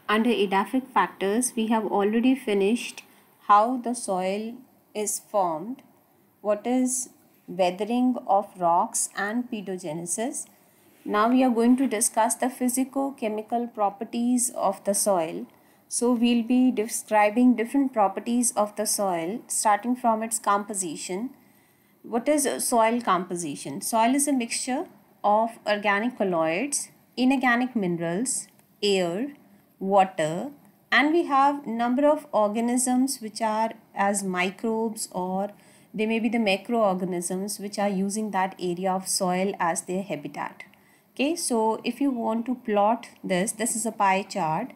Under edaphic factors, we have already finished how the soil is formed, what is weathering of rocks and pedogenesis. Now we are going to discuss the physico-chemical properties of the soil. So we'll be describing different properties of the soil starting from its composition. What is soil composition? Soil is a mixture of organic colloids, inorganic minerals, air, water, and we have number of organisms which are as microbes, or they may be the macroorganisms which are using that area of soil as their habitat. Okay, so if you want to plot this is a pie chart,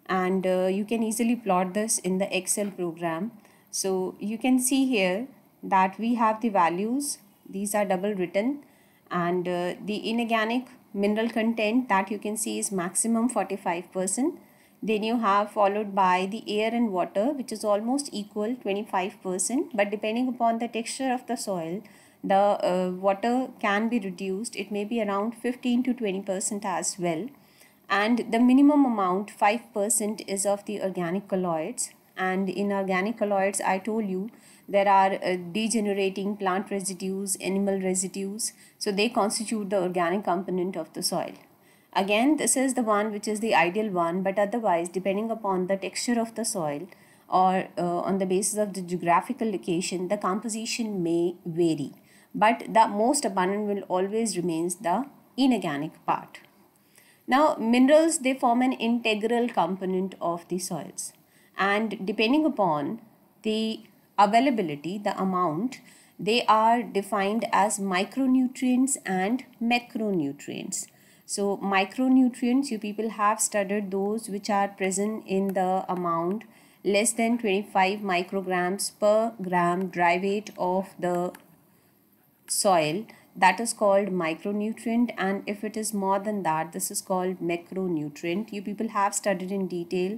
and you can easily plot this in the Excel program. So you can see here that we have the values, these are double written, and the inorganic mineral content that you can see is maximum 45%. Then you have followed by the air and water, which is almost equal 25%, but depending upon the texture of the soil, the water can be reduced. It may be around 15 to 20% as well, and the minimum amount 5% is of the organic colloids. And in organic colloids, I told you there are degenerating plant residues, animal residues, so they constitute the organic component of the soil. Again, this is the one which is the ideal one, but otherwise depending upon the texture of the soil, or on the basis of the geographical location, the composition may vary, but the most abundant will always remains the inorganic part. Now, minerals, they form an integral component of the soils, and depending upon the availability, the amount, they are defined as micronutrients and macronutrients. So micronutrients, you people have studied those which are present in the amount less than 25 micrograms per gram dry weight of the soil, that is called micronutrient, and if it is more than that, this is called macronutrient. You people have studied in detail,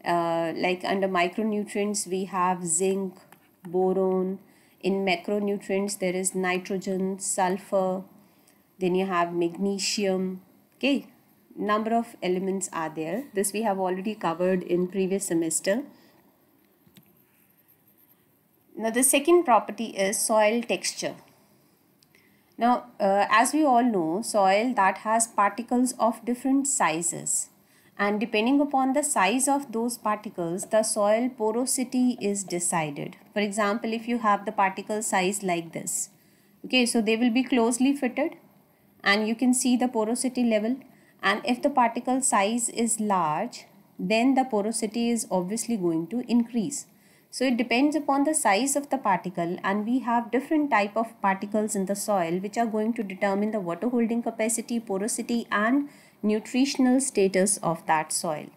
like under micronutrients we have zinc, boron. In macronutrients there is nitrogen, sulfur, then you have magnesium. Okay, number of elements are there. This we have already covered in previous semester. Now the second property is soil texture. Now, as we all know, soil that has particles of different sizes, and depending upon the size of those particles, the soil porosity is decided. For example, if you have the particle size like this, okay, so they will be closely fitted and you can see the porosity level. And if the particle size is large, then the porosity is obviously going to increase. So it depends upon the size of the particle, and we have different type of particles in the soil which are going to determine the water holding capacity, porosity, and nutritional status of that soil.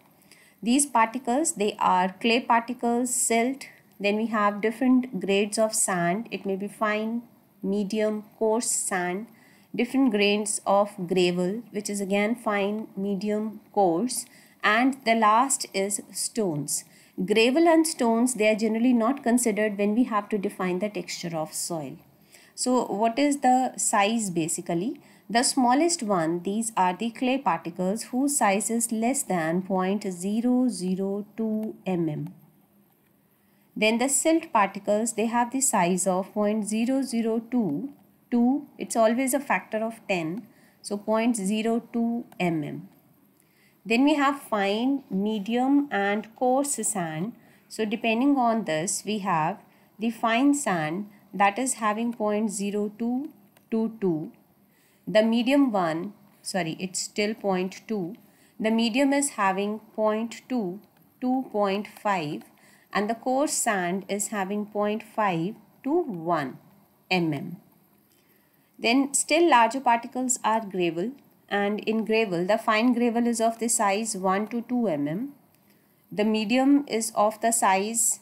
These particles, they are clay particles, silt, then we have different grades of sand. It may be fine, medium, coarse sand, different grades of gravel, which is again fine, medium, coarse, and the last is stones. Gravel and stones, they are generally not considered when we have to define the texture of soil. So what is the size basically? The smallest one, these are the clay particles whose size is less than 0.002 mm. Then the silt particles, they have the size of 0.002 to, it's always a factor of 10, so 0.02 mm. Then we have fine, medium, and coarse sand. So depending on this, we have the fine sand that is having 0.0222. The medium one, sorry, it's still 0.2. The medium is having 0.2, 2.5, and the coarse sand is having 0.5 to 1 mm. Then still larger particles are gravel, and in gravel, the fine gravel is of the size 1 to 2 mm. The medium is of the size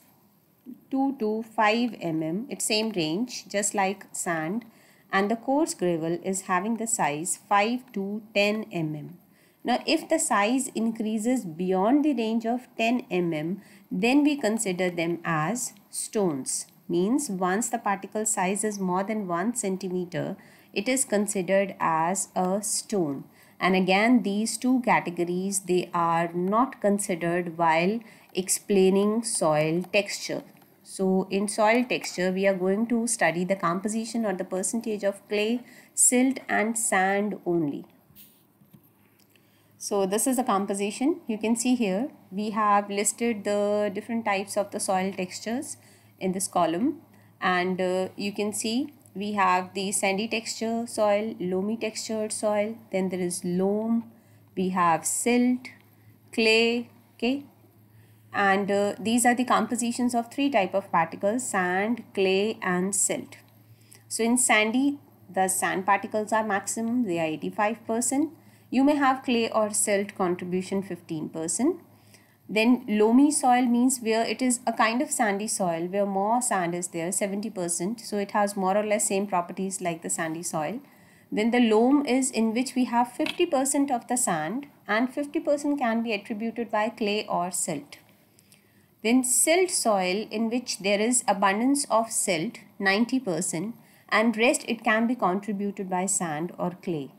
2 to 5 mm. It's same range, just like sand. And the coarse gravel is having the size 5 to 10 mm. Now, if the size increases beyond the range of 10 mm, then we consider them as stones. Means once the particle size is more than 1 centimeter, it is considered as a stone. And again, these two categories, they are not considered while explaining soil texture. So in soil texture, we are going to study the composition or the percentage of clay, silt and sand only. So this is the composition. You can see here we have listed the different types of the soil textures in this column, and you can see we have the sandy texture soil, loamy textured soil, then there is loam, we have silt, clay, okay, and these are the compositions of three type of particles: sand, clay and silt. So in sandy, the sand particles are maximum, they are 85%. You may have clay or silt contribution 15%. Then loamy soil means where it is a kind of sandy soil where more sand is there, 70%. So it has more or less same properties like the sandy soil. Then the loam is in which we have 50% of the sand and 50% can be attributed by clay or silt. Then silt soil in which there is abundance of silt, 90%, and rest it can be contributed by sand or clay.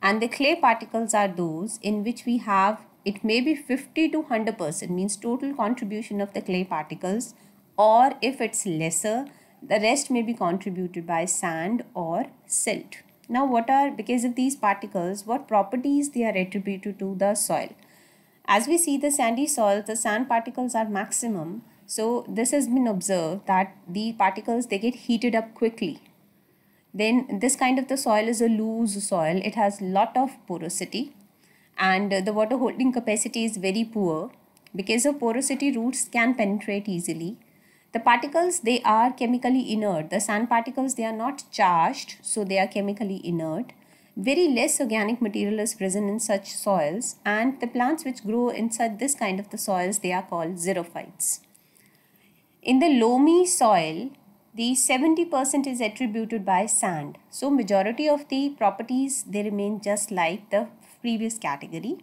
And the clay particles are those in which we have, it may be 50 to 100%, means total contribution of the clay particles, or if it's lesser, the rest may be contributed by sand or silt. Now because of these particles, what properties they are attributed to the soil? As we see the sandy soil, the sand particles are maximum. So this has been observed that the particles, they get heated up quickly. Then this kind of the soil is a loose soil. It has lot of porosity and the water holding capacity is very poor. Because of porosity, roots can penetrate easily. The particles, they are chemically inert. The sand particles, they are not charged, so they are chemically inert. Very less organic material is present in such soils, and the plants which grow inside this kind of the soils, they are called xerophytes. In the loamy soil, the 70% is attributed by sand. So majority of the properties, they remain just like the previous category.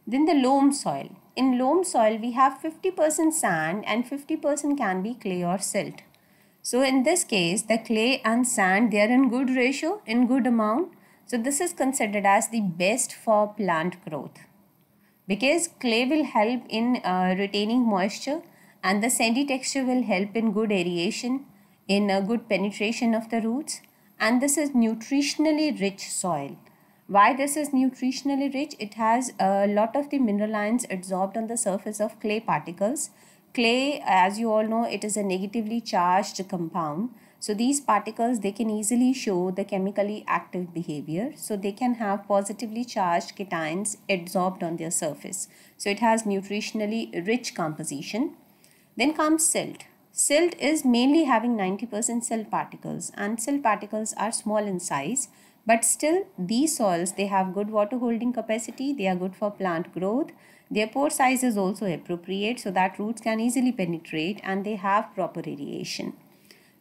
Then the loam soil. In loam soil, we have 50% sand and 50% can be clay or silt. So in this case, the clay and sand, they are in good ratio, in good amount. So this is considered as the best for plant growth, because clay will help in retaining moisture and the sandy texture will help in good aeration, in a good penetration of the roots, and this is nutritionally rich soil. Why this is nutritionally rich? It has a lot of the mineral ions absorbed on the surface of clay particles. Clay, as you all know, it is a negatively charged compound. So these particles, they can easily show the chemically active behavior. So they can have positively charged cations adsorbed on their surface. So it has nutritionally rich composition. Then comes silt. Silt is mainly having 90% silt particles, and silt particles are small in size, but still these soils, they have good water holding capacity, they are good for plant growth, their pore size is also appropriate so that roots can easily penetrate, and they have proper aeration.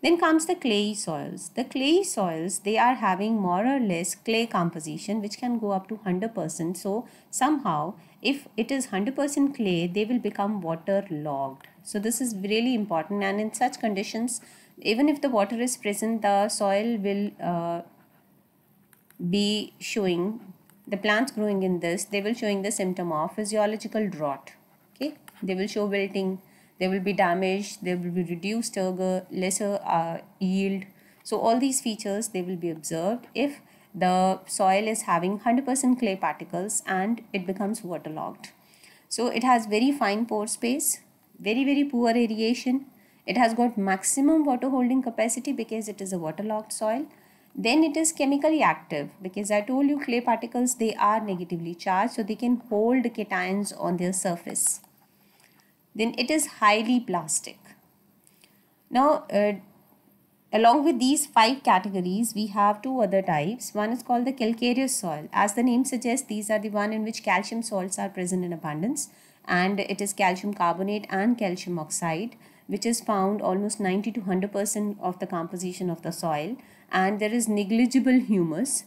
Then comes the clayey soils. The clayey soils, they are having more or less clay composition which can go up to 100%. So somehow if it is 100% clay, they will become waterlogged. So this is really important, and in such conditions, even if the water is present, the soil will be showing, the plants growing in this, they will showing the symptom of physiological drought. Okay, they will show wilting, they will be damaged, they will be reduced turgor, lesser yield. So all these features, they will be observed if the soil is having 100% clay particles and it becomes waterlogged. So it has very fine pore space, very poor aeration. It has got maximum water holding capacity because it is a waterlogged soil. Then it is chemically active, because I told you clay particles, they are negatively charged, so they can hold cations on their surface. Then it is highly plastic. Now along with these 5 categories, we have 2 other types. One is called the calcareous soil. As the name suggests, these are the one in which calcium salts are present in abundance, and it is calcium carbonate and calcium oxide, which is found almost 90 to 100% of the composition of the soil, and there is negligible humus.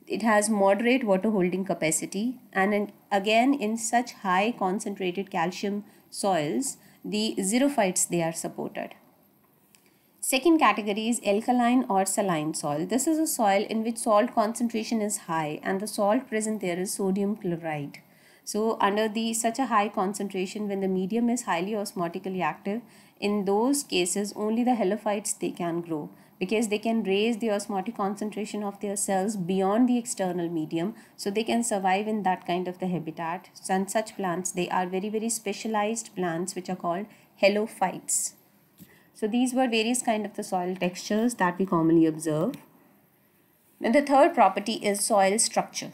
It has moderate water holding capacity, and again in such high concentrated calcium soils, the xerophytes, they are supported. Second category is alkaline or saline soil. This is a soil in which salt concentration is high and the salt present there is sodium chloride. So under such a high concentration, when the medium is highly osmotically active, in those cases only the halophytes they can grow, because they can raise the osmotic concentration of their cells beyond the external medium, so they can survive in that kind of the habitat. And such plants, they are very specialized plants which are called halophytes. So these were various kind of the soil textures that we commonly observe. Then the third property is soil structure.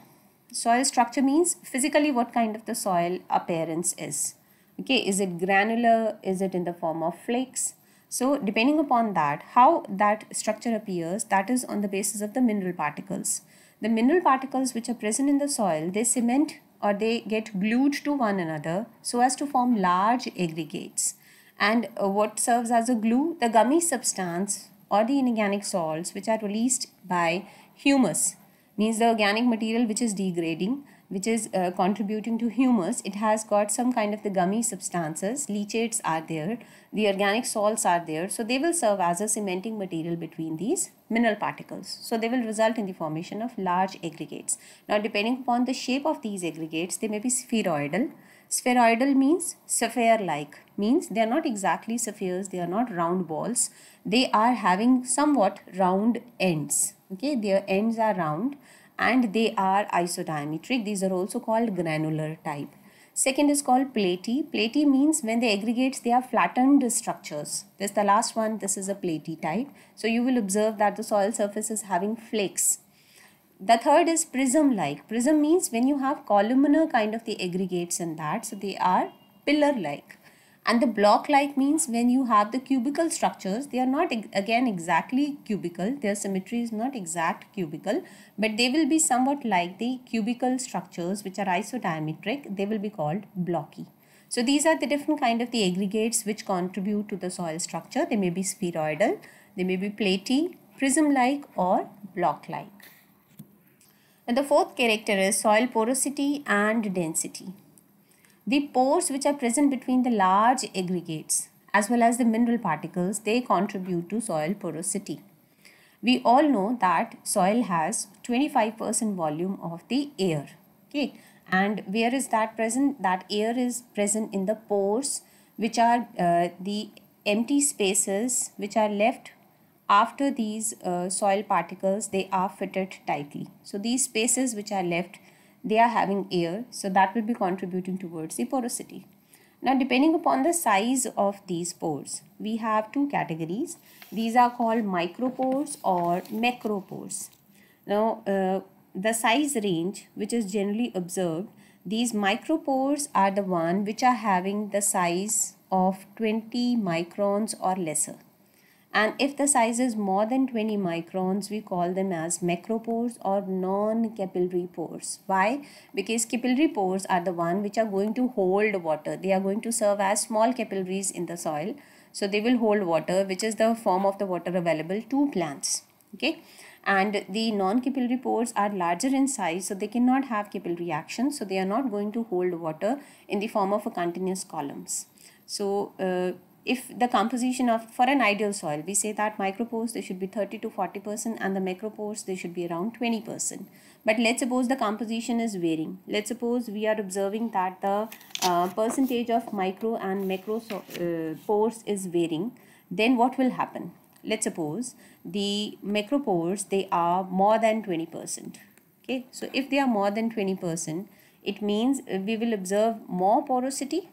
Soil structure means physically what kind of the soil appearance is. Okay, is it granular? Is it in the form of flakes? So depending upon that, how that structure appears, that is on the basis of the mineral particles. The mineral particles which are present in the soil, they cement or they get glued to one another so as to form large aggregates. And what serves as a glue? The gummy substance or the inorganic salts which are released by humus, means the organic material which is degrading, which is contributing to humus. It has got some kind of the gummy substances, leachates are there, the organic salts are there, so they will serve as a cementing material between these mineral particles. So they will result in the formation of large aggregates. Now depending upon the shape of these aggregates, they may be spheroidal. Spheroidal means sphere-like, means they are not exactly spheres, they are not round balls, they are having somewhat round ends. Okay, their ends are round and they are isodiametric. These are also called granular type. Second is called platy. Platy means when the aggregates, they are flattened structures. This is the last one. This is a platy type. So you will observe that the soil surface is having flakes. The third is prism-like. Prism means when you have columnar kind of the aggregates in that, so they are pillar-like. And the block-like means when you have the cubical structures, they are not again exactly cubical, their symmetry is not exact cubical, but they will be somewhat like the cubical structures which are isodiametric, they will be called blocky. So these are the different kind of the aggregates which contribute to the soil structure. They may be spheroidal, they may be platy, prism-like or block-like. And the fourth character is soil porosity and density. The pores which are present between the large aggregates as well as the mineral particles, they contribute to soil porosity. We all know that soil has 25% volume of the air. Okay, and where is that present? That air is present in the pores, which are the empty spaces which are left after these soil particles, they are fitted tightly. So these spaces which are left, they are having air, so that will be contributing towards the porosity. Now depending upon the size of these pores, we have two categories. These are called micropores or macropores. Now the size range which is generally observed, these micropores are the one which are having the size of 20 microns or lesser. And if the size is more than 20 microns, we call them as macropores or non-capillary pores. Why? Because capillary pores are the one which are going to hold water. They are going to serve as small capillaries in the soil. So they will hold water, which is the form of the water available to plants. Okay. And the non-capillary pores are larger in size, so they cannot have capillary action. So they are not going to hold water in the form of a continuous columns. So if the composition of, for an ideal soil, we say that micropores, they should be 30 to 40% and the macropores, they should be around 20%. But let's suppose the composition is varying. Let's suppose we are observing that the percentage of micro and macro pores is varying. Then what will happen? Let's suppose the macropores, they are more than 20%. Okay, so if they are more than 20%, it means we will observe more porosity,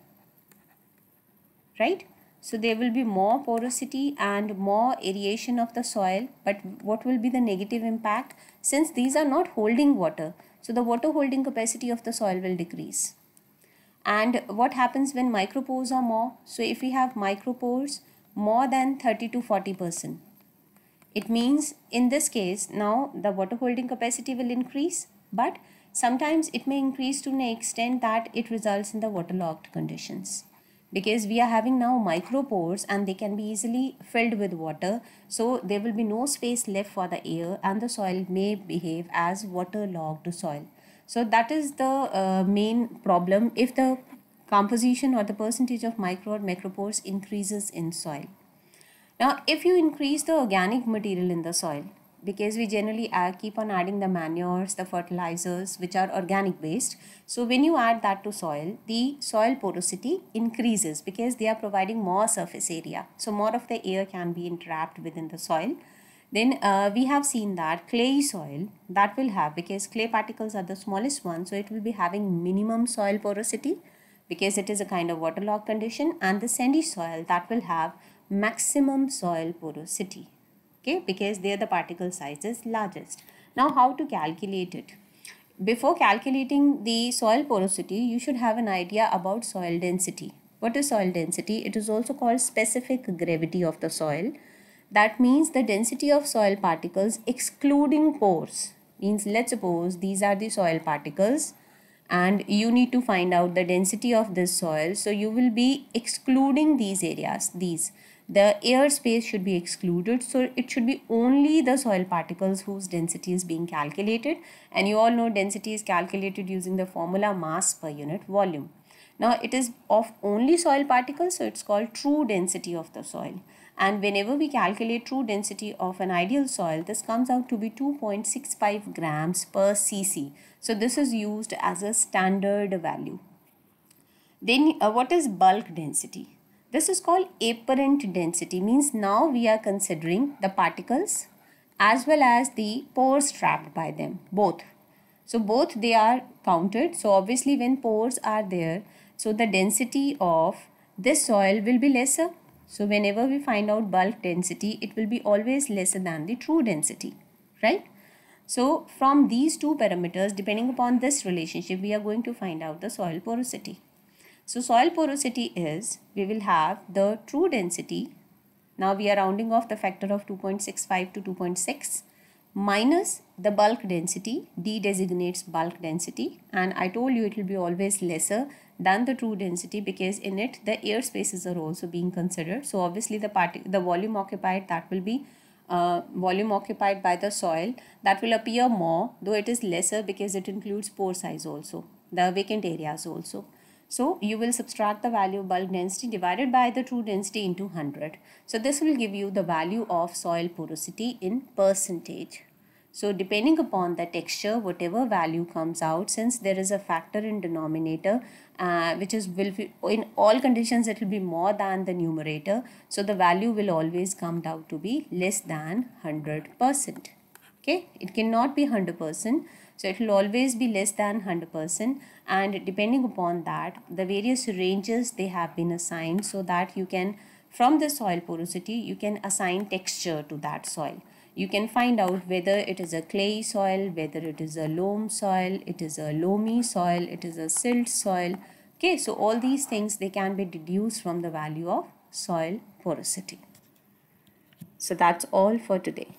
right? So there will be more porosity and more aeration of the soil, but what will be the negative impact? Since these are not holding water, so the water holding capacity of the soil will decrease. And what happens when micropores are more? So if we have micropores more than 30 to 40%, it means in this case now the water holding capacity will increase, but sometimes it may increase to an extent that it results in the waterlogged conditions. Because we are having now micropores and they can be easily filled with water, so there will be no space left for the air and the soil may behave as waterlogged soil. So that is the main problem if the composition or the percentage of micro or macropores increases in soil. Now, if you increase the organic material in the soil, because we generally keep on adding the manures, the fertilizers, which are organic based. So when you add that to soil, the soil porosity increases because they are providing more surface area. So more of the air can be entrapped within the soil. Then we have seen that clayey soil that will have, because clay particles are the smallest one, so it will be having minimum soil porosity because it is a kind of waterlogged condition, and the sandy soil that will have maximum soil porosity. Okay, because there the particle size is largest. Now how to calculate it? Before calculating the soil porosity, you should have an idea about soil density. What is soil density? It is also called specific gravity of the soil. That means the density of soil particles excluding pores. Means, let's suppose these are the soil particles and you need to find out the density of this soil. So you will be excluding these areas, the air space should be excluded, so it should be only the soil particles whose density is being calculated, and you all know density is calculated using the formula mass per unit volume. Now it is of only soil particles, so it's called true density of the soil. And whenever we calculate true density of an ideal soil, this comes out to be 2.65 grams per cc. So this is used as a standard value. Then what is bulk density? This is called apparent density, means now we are considering the particles as well as the pores trapped by them, both. So both they are counted. So obviously when pores are there, so the density of this soil will be lesser. So whenever we find out bulk density, it will be always lesser than the true density, right? So from these two parameters, depending upon this relationship, we are going to find out the soil porosity. So soil porosity is, we will have the true density. Now we are rounding off the factor of 2.65 to 2.6 minus the bulk density. D designates bulk density, and I told you it will be always lesser than the true density because in it the air spaces are also being considered. So obviously the volume occupied, that will be volume occupied by the soil, that will appear more, though it is lesser because it includes pore size also, the vacant areas also. So you will subtract the value of bulk density divided by the true density into 100. So this will give you the value of soil porosity in percentage. So depending upon the texture, whatever value comes out, since there is a factor in denominator, which is will be, in all conditions it will be more than the numerator. So the value will always come out to be less than 100%. Okay, it cannot be 100%. So it will always be less than 100%, and depending upon that, the various ranges they have been assigned, so that you can, from the soil porosity, you can assign texture to that soil. You can find out whether it is a clay soil, whether it is a loam soil, it is a loamy soil, it is a silt soil. Okay, so all these things, they can be deduced from the value of soil porosity. So that's all for today.